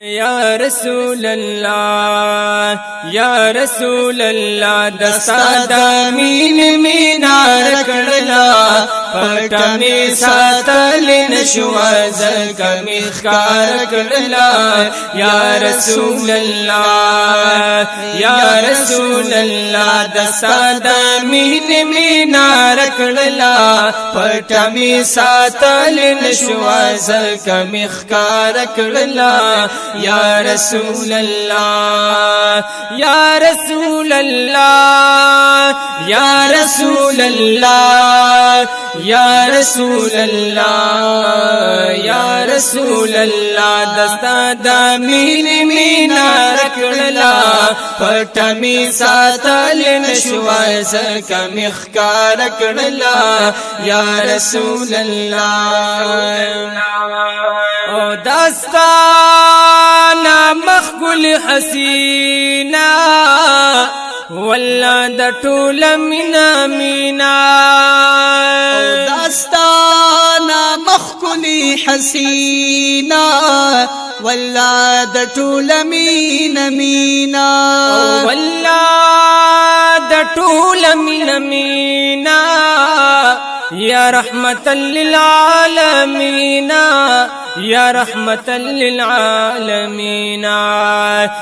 یا رسول اللہ یا رسول اللہ دستا دا مین مینار کڑلا پٹا می ساتل نشوا زکا مخکار کڑلا یا رسول اللہ یا رسول اللہ دستا دا مین مینار کڑلا پٹا می ساتل نشوا زکا مخکار کڑلا یا رسول اللہ یا رسول اللہ یا رسول اللہ یا رسول اللہ یا رسول اللہ دستا دا مین مینار کڑلا پٹا می ساتل نشوا زکا مخکار کڑلا یا رسول اللہ او داستانا مخگل حسینا واللہ دا طول منا مینا او داستانا مخگل حسینا واللہ دا طول مینا مینا واللہ دا طول منا مینا یا رحمتا للعالمین یا رحمتا للعالمین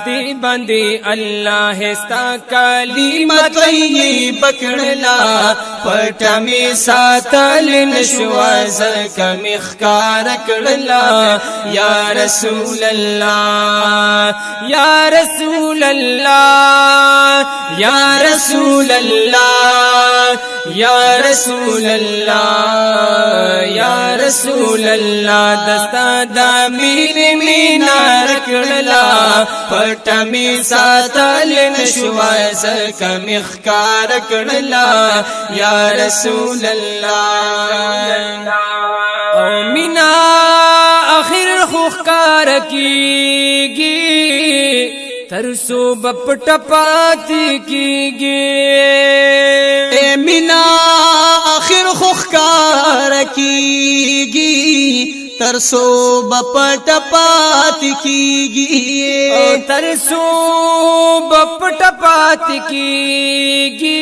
تی بندی اللہ ستا کلمہ طیب کڑلا پٹا می ساتل نشوا زکا مخکار کڑلا یا رسول اللہ یا رسول اللہ یا رسول اللہ یا رسول اللہ یا رسول اللہ دستا دا مین مینار کڑلا پٹا می ساتل نشوا زکا مخکار کڑلا یا رسول اللہ او مینا آخر خوخکار کیگی ترسو بپٹ پاتی کیگی اے مینا آخر خوخکار کیگی ترسو بپٹ پات کیگی ترسو بپٹ پات کیگی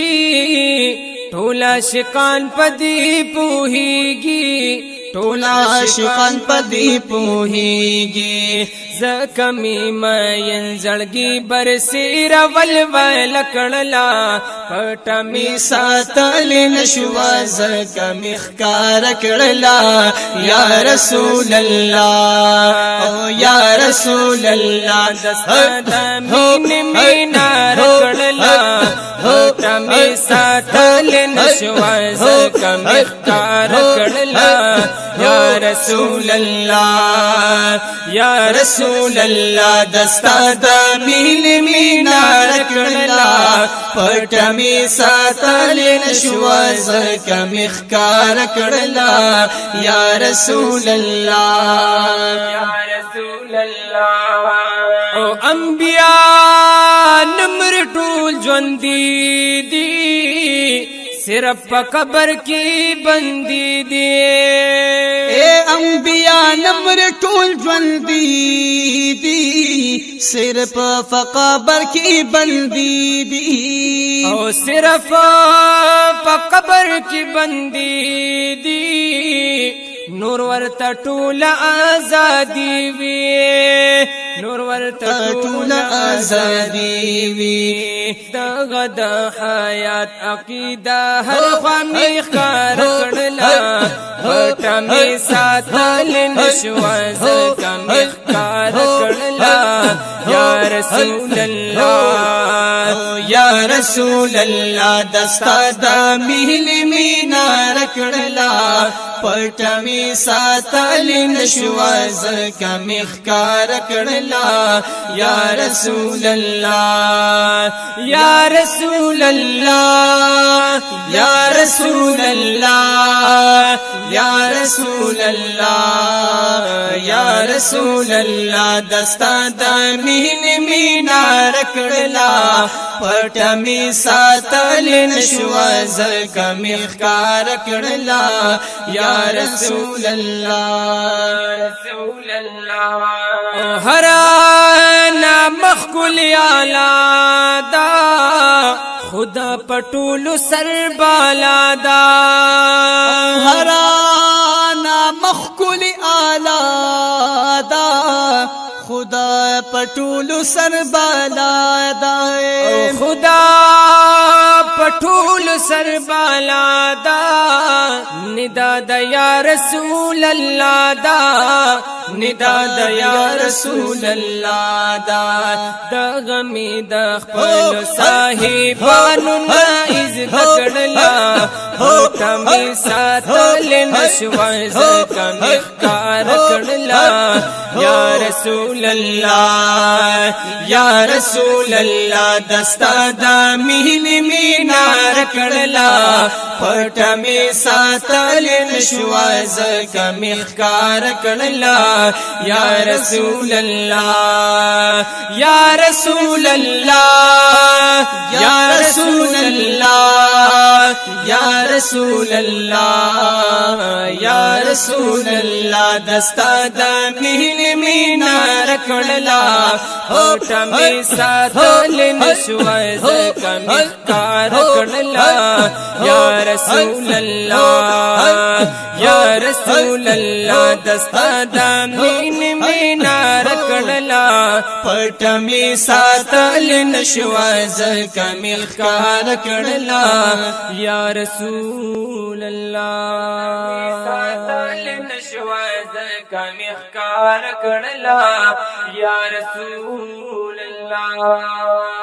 ٹولا شکان پدی پوہیگی ٹولا عاشقان پدی پوہیگی زکمی مین زڑگی برسیر والویل کڑلا پٹا می ساتل نشوا زکا مخکار کڑلا یا رسول اللہ یا رسول اللہ دستا دا مین مینار کڑلا پٹا می ساتل نشوا زکا مخکار کڑلا یا رسول اللہ یا رسول اللہ دستا دا مین مینار کڑلا پٹا می ساتل نشوا زکا مخکار کڑلا یا رسول اللہ یا رسول اللہ او انبیاء نمر ٹول جوندی دی صرف پا قبر کی بندی دی اے انبیاء نمر ٹول جوندی دی صرف قبر کی بندی دی او صرف پا قبر کی بندی دی نور ورتا ٹول آزادی وی نور ورتا ٹول آزادی وی دغد حیات عقیدہ ہر خوامی خار کڑلا پٹا می ساتل نشوا زکا مخکار کڑلا یا رسول اللہ یا رسول اللہ دستا دا مین مینار کڑلا پٹا می ساتل نشوا زکا مخکار کڑلا یا رسول اللہ یا رسول اللہ یا رسول اللہ یا رسول اللہ یا رسول اللہ دستا دا مین مینار کڑلا پٹا می ساتل نشوا زکا مخکار کڑلا یا رسول اللہ ہرا مخکل اعلی دا خدا پټول سر بالا دا هرانا مخکل اعلی دا خدا پټول سر بالا دا خدا پټول سر بالا دا ندا د یا رسول الله دا ندا د یا رسول الله دا د غمی د خپل صاحبانو نایز دکړلا هوټمی ساتل نشوای زکه کار کړلا یا رسول الله یا رسول الله دستا د مهل مینار کړلا پټمی ساتل نشوای زکه کار کړلا یا رسول الله یا رسول الله یا رسول الله یا رسول الله یا رسول الله دستا د مهل مینار کړلا هوټمی ساتل نشوای زکه کار کړلا یا رسول الله یا رسول الله دستا د مین مینار کړلا پټمی ساتل نشوای زکه کار کړلا یا رسول الله ساتل نشوای زکه کار کړلا یا رسول الله